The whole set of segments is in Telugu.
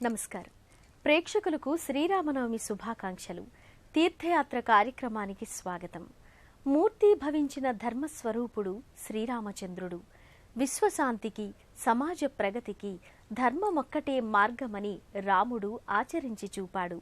నమస్కారం. ప్రేక్షకులకు శ్రీరామనవమి శుభాకాంక్షలు. తీర్థయాత్ర కార్యక్రమానికి స్వాగతం. మూర్తి భవించిన ధర్మస్వరూపుడు శ్రీరామచంద్రుడు. విశ్వశాంతికి, సమాజ ప్రగతికి ధర్మమొక్కటే మార్గమని రాముడు ఆచరించి చూపాడు.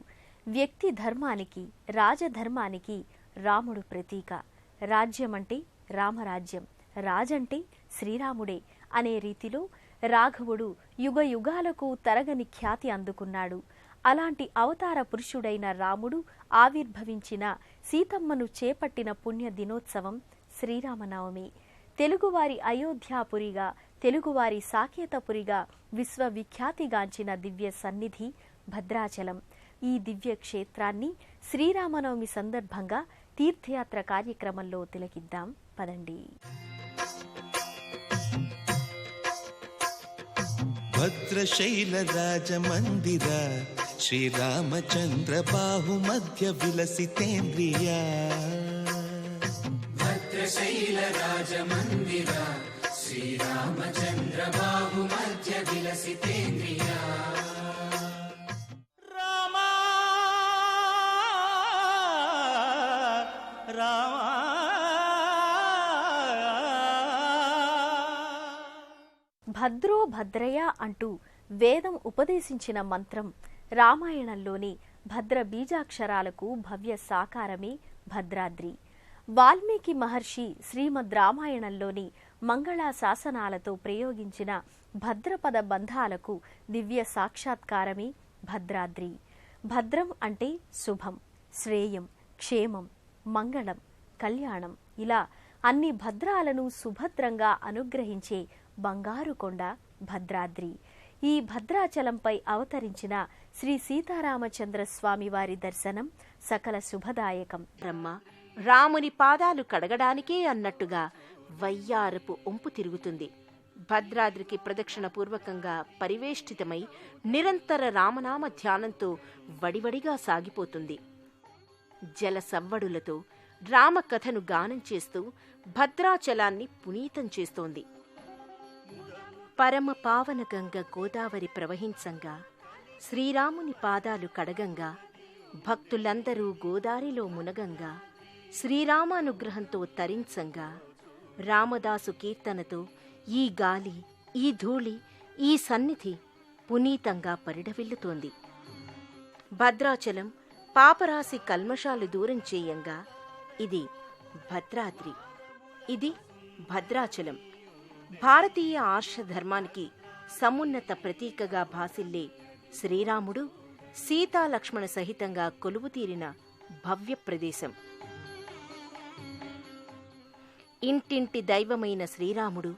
వ్యక్తి ధర్మానికి, రాజధర్మానికి రాముడు ప్రతీక. రాజ్యమంటే రామరాజ్యం, రాజంటే శ్రీరాముడే అనే రీతిలో రాఘవుడు యుగ యుగాలకు తరగని ఖ్యాతి అందుకున్నాడు. అలాంటి అవతార పురుషుడైన రాముడు ఆవిర్భవించిన, సీతమ్మను చేపట్టిన పుణ్య దినోత్సవం శ్రీరామనవమి. తెలుగువారి అయోధ్యాపురిగా, తెలుగువారి సాకేతపురిగా విశ్వవిఖ్యాతిగాంచిన దివ్య సన్నిధి భద్రాచలం. ఈ దివ్య క్షేత్రాన్ని శ్రీరామనవమి సందర్భంగా తీర్థయాత్ర కార్యక్రమంలో తిలకిద్దాం పదండి. భద్రశైల రాజమందిర శ్రీరామచంద్ర బాహు మధ్య విలసితేంద్రియ. భద్రశైల రాజమందిర శ్రీరామచంద్ర బాహు మధ్య విలసితేంద్రియ. రామా రామా భద్రో భద్రయ అంటూ వేదం ఉపదేశించిన మంత్రం రామాయణంలోని భద్ర బీజాక్షరాలకు భవ్య సాకారమే భద్రాద్రి. వాల్మీకి మహర్షి శ్రీమద్ రామాయణంలోని మంగళా శాసనాలతో ప్రయోగించిన భద్రపద బంధాలకు దివ్య సాక్షాత్కారమే భద్రాద్రి. భద్రం అంటే శుభం, శ్రేయం, క్షేమం, మంగళం, కళ్యాణం, ఇలా అన్ని భద్రాలను సుభద్రంగా అనుగ్రహించే బంగారు కొండ భద్రాద్రి. ఈ భద్రాచలంపై అవతరించిన శ్రీ సీతారామచంద్ర స్వామి వారి దర్శనం సకల శుభదాయకం. బ్రహ్మ రాముని పాదాలు కడగడానికే అన్నట్టుగా వయ్యారపు ఒంపు తిరుగుతుంది. భద్రాద్రికి ప్రదక్షిణ పూర్వకంగా పరివేష్టితమై నిరంతర రామనామ ధ్యానంతో వడివడిగా సాగిపోతుంది. జల సవ్వడులతో రామకథను గానం చేస్తూ భద్రాచలాన్ని పునీతం చేస్తోంది. పరమ పావన గంగ గోదావరి ప్రవహించంగా, శ్రీరాముని పాదాలు కడగంగా, భక్తులందరూ గోదారిలో మునగంగా, శ్రీరామానుగ్రహంతో తరించంగా, రామదాసు కీర్తనతో ఈ గాలి, ఈ ధూళి, ఈ సన్నిధి పునీతంగా పరిఢవిల్లుతోంది. భద్రాచలం పాపరాశి కల్మషాలు దూరం చేయంగా ఇది భద్రాద్రి, ఇది భద్రాచలం. భారతీయ ఆర్ష ధర్మానికి సమున్నత ప్రతీకగా భాసిల్లే శ్రీరాముడు సీతాలక్ష్మణ సహితంగా కొలువుతీరిన భవ్య ప్రదేశం. ఇంటింటి దైవమైన శ్రీరాముడు,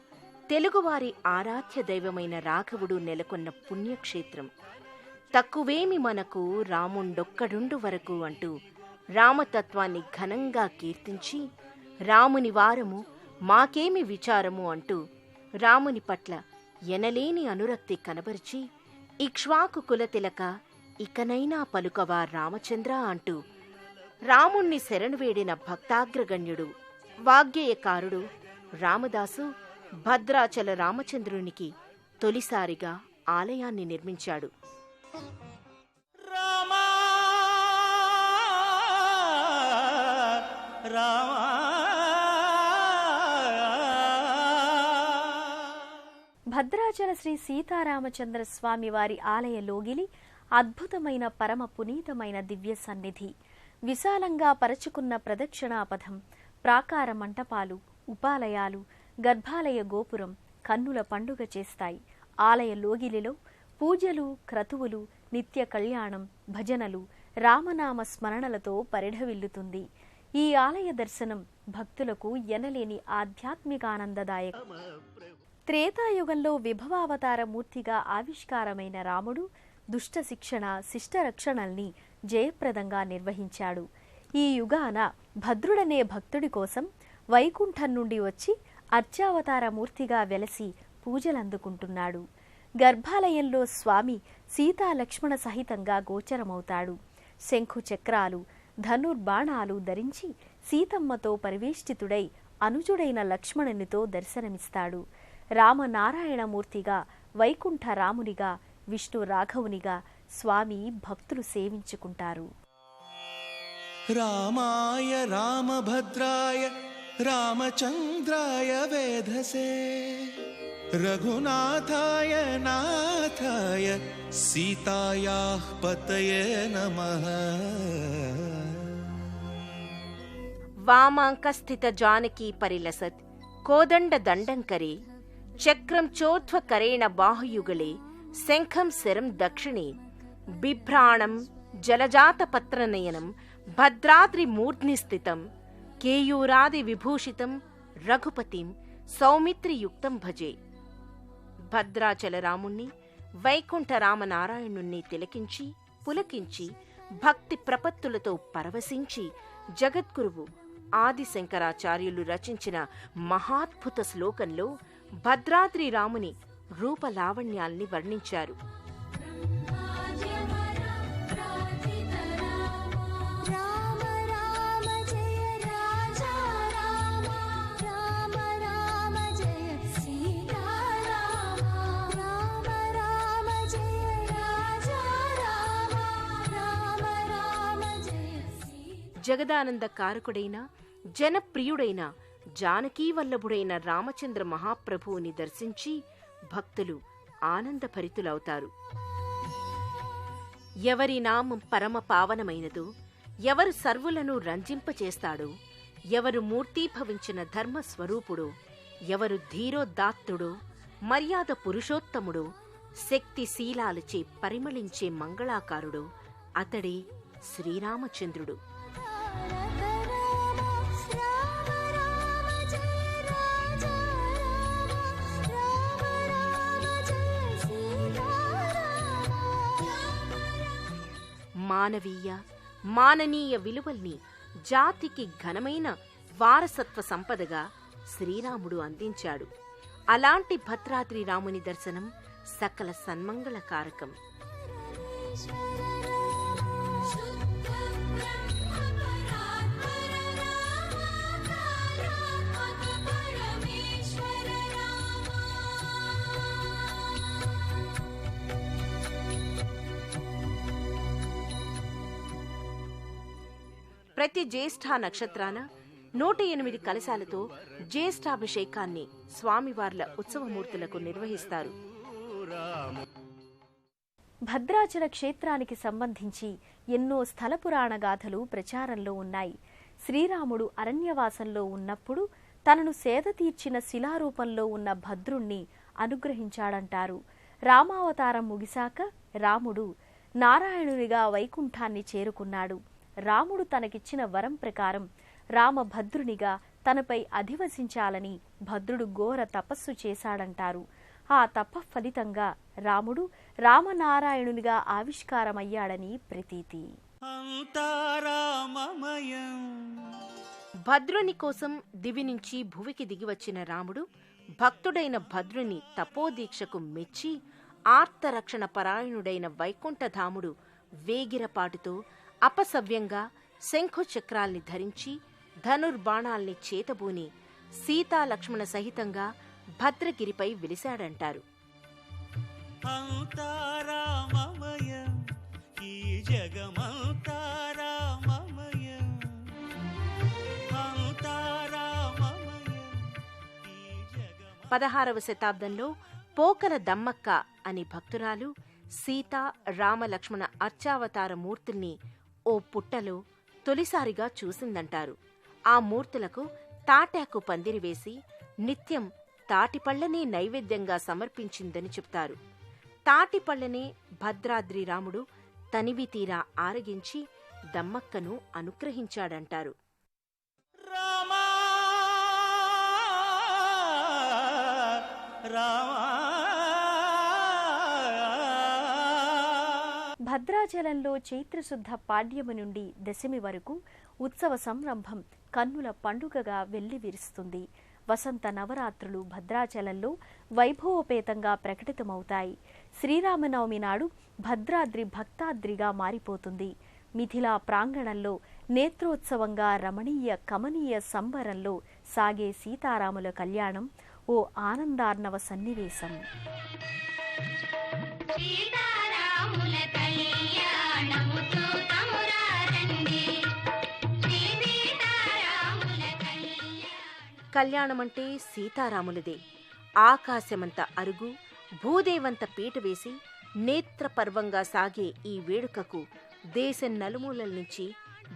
తెలుగువారి ఆరాధ్య దైవమైన రాఘవుడు నెలకొన్న పుణ్యక్షేత్రం. తక్కువేమి మనకు రాముండొక్కడుండు వరకు అంటూ రామతత్వాన్ని ఘనంగా కీర్తించి, రాముని వారము మాకేమి విచారము అంటూ రాముని పట్ల ఎనలేని అనురక్తి కనబరిచి, ఇక్ష్వాకు కులతిలక ఇకనైనా పలుకవా రామచంద్ర అంటూ రాముణ్ణి శరణువేడిన భక్తాగ్రగణ్యుడు, వాగ్గేయకారుడు రామదాసు భద్రాచల రామచంద్రునికి తొలిసారిగా ఆలయాన్ని నిర్మించాడు. రామా రామా భద్రాచల శ్రీ సీతారామచంద్ర స్వామి వారి ఆలయ లోగిలి అద్భుతమైన పరమ పునీతమైన దివ్య సన్నిధి. విశాలంగా పరచుకున్న ప్రదక్షిణాపథం, ప్రాకార మంటపాలు, ఉపాలయాలు, గర్భాలయ గోపురం కన్నుల పండుగ చేస్తాయి. ఆలయ లోగిలిలో పూజలు, క్రతువులు, నిత్య కళ్యాణం, భజనలు, రామనామ స్మరణలతో పరిఢవిల్లుతుంది. ఈ ఆలయ దర్శనం భక్తులకు ఎనలేని ఆధ్యాత్మికానందదాయకం. త్రేతాయుగంలో విభవావతార మూర్తిగా ఆవిష్కారమైన రాముడు దుష్ట శిక్షణ, శిష్ట రక్షణల్ని జయప్రదంగా నిర్వహించాడు. ఈ యుగాన భద్రుడనే భక్తుడి కోసం వైకుంఠం నుండి వచ్చి అర్చావతార మూర్తిగా వెలసి పూజలందుకుంటున్నాడు. గర్భాలయంలో స్వామి సీతాలక్ష్మణ సహితంగా గోచరమవుతాడు. శంఖు చక్రాలు, ధనుర్బాణాలు ధరించి సీతమ్మతో పరివేష్టితుడై అనుజుడైన లక్ష్మణునితో దర్శనమిస్తాడు. రామనారాయణమూర్తిగా, వైకుంఠ రామునిగా, విష్ణు రాఘవునిగా, స్వామి భక్తులు సేవించుకుంటారు. రామాయ రామభద్రాయ రామచంద్రాయ వేధసే రఘునాథాయ నాథాయ సీతాయాః పతయే నమః. వామాంకస్థిత జానకీ పరిలసత్ కోదండ దండంకరే చక్రం చోర్ధ్వ కరేణ బాహుయుగళే శంఖం శరం దక్షిణే బిభ్రాణం జలజాత పత్రనయనం భద్రాద్రి మూర్ధ్ని స్థితం కేయూరాది విభూషితం రఘుపతిం సౌమిత్రియుక్తం భజే. భద్రాచల రాముణ్ణి వైకుంఠ రామనారాయణుణ్ణి తిలకించి పులకించి భక్తి ప్రపత్తులతో పరవశించి జగద్గురువు ఆదిశంకరాచార్యులు రచించిన మహాద్భుత శ్లోకంలో భద్రాద్రి రాముని రూపలావణ్యాల్ని వర్ణించారు. జగదానంద కారకుడైన జనప్రియుడైన జానకీవల్లభుడైన రామచంద్ర మహాప్రభువుని దర్శించి భక్తులు ఆనందభరితులవుతారు. ఎవరి నామం పరమ పావనమైనదో, ఎవరు సర్వులను రంజింపచేస్తాడో, ఎవరు మూర్తీభవించిన ధర్మస్వరూపుడో, ఎవరు ధీరోదాత్తుడో, మర్యాద పురుషోత్తముడో, శక్తిశీలాలచే పరిమళించే మంగళాకారుడో అతడే శ్రీరామచంద్రుడు. మానవీయ మాననీయ విలువల్ని జాతికి ఘనమైన వారసత్వ సంపదగా శ్రీరాముడు అందించాడు. అలాంటి భద్రాద్రి రాముని దర్శనం సకల సన్మంగళకారకం. ప్రతి జ్యేష్ఠ నక్షత్రాన 108 కలశాలతో జ్యేష్ఠాభిషేకాన్ని స్వామివార్ల ఉత్సవమూర్తులకు నిర్వహిస్తారు. భద్రాచల క్షేత్రానికి సంబంధించి ఎన్నో స్థల పురాణ గాథలు ప్రచారంలో ఉన్నాయి. శ్రీరాముడు అరణ్యవాసంలో ఉన్నప్పుడు తనను సేద తీర్చిన శిలారూపంలో ఉన్న భద్రుణ్ణి అనుగ్రహించాడంటారు. రామావతారం ముగిశాక రాముడు నారాయణునిగా వైకుంఠాన్ని చేరుకున్నాడు. రాముడు తనకిచ్చిన వరం ప్రకారం రామభద్రునిగా తనపై అధివసించాలని భద్రుడు ఘోర తపస్సు చేశాడంటారు. ఆ తప ఫలితంగా రాముడు రామనారాయణునిగా ఆవిష్కారమయ్యాడని ప్రతీతి. భద్రుని కోసం దివి నుంచి భువికి దిగివచ్చిన రాముడు భక్తుడైన భద్రుని తపోదీక్షకు మెచ్చి ఆర్తరక్షణ పరాయణుడైన వైకుంఠధాముడు వేగిరపాటుతో అపసవ్యంగా శంఖుచక్రాల్ని ధరించి ధనుర్బాణాల్ని చేతబూని సీతాలక్ష్మణ సహితంగా భద్రగిరిపై వెలిశాడంటారు. ఈ జగమంతా రామమయం. 16వ శతాబ్దంలో పోకల దమ్మక్క అని భక్తురాలు సీతా రామలక్ష్మణ అర్చావతార మూర్తుల్ని ఓ పుట్టలో తొలిసారిగా చూసిందంటారు. ఆ మూర్తులకు తాటాకు పందిరివేసి నిత్యం తాటిపళ్లనే నైవేద్యంగా సమర్పించిందని చెప్తారు. తాటిపళ్లనే భద్రాద్రి రాముడు తనివి తీరా ఆరగించి దమ్మక్కను అనుగ్రహించాడంటారు. భద్రాచలంలో చైత్రశుద్ధ పాడ్యమి నుండి దశమి వరకు ఉత్సవ సంరంభం కన్నుల పండుగగా వెల్లివిరుస్తుంది. వసంత నవరాత్రులు భద్రాచలంలో వైభవోపేతంగా ప్రకటితమవుతాయి. శ్రీరామనవమి నాడు భద్రాద్రి భక్తాద్రిగా మారిపోతుంది. మిథిలా ప్రాంగణంలో నేత్రోత్సవంగా రమణీయ కమనీయ సంబరంలో సాగే సీతారాముల కళ్యాణం ఓ ఆనందార్ణవ సన్నివేశం. సీతారాముల కళ్యాణం కళ్యాణమంటే సీతారాములదే. ఆకాశమంత అరుగు, భూదేవంత పీట వేసి నేత్రపర్వంగా సాగే ఈ వేడుకకు దేశం నలుమూలల నుంచి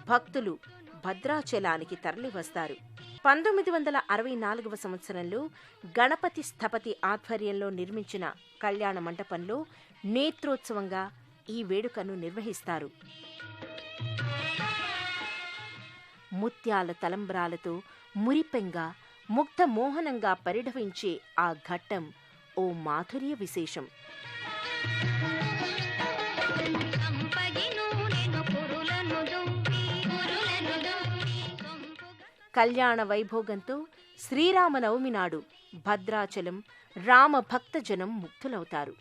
భక్తులు భద్రాచలానికి తరలివస్తారు. 1964వ సంవత్సరంలో గణపతి స్థపతి ఆధ్వర్యంలో నిర్మించిన కళ్యాణ మంటపంలో నేత్రోత్సవంగా ఈ వేడుకను నిర్వహిస్తారు. ముత్యాల తలంబ్రాలతో మురిపెంగా ముగ్ధ మోహనంగా పరిఢవించే ఆ ఘట్టం ఓ మాధుర్య విశేషం. కళ్యాణ వైభోగంతో శ్రీరామనవమి నాడు భద్రాచలం రామ భక్తజనం ముగ్ధులవుతారు.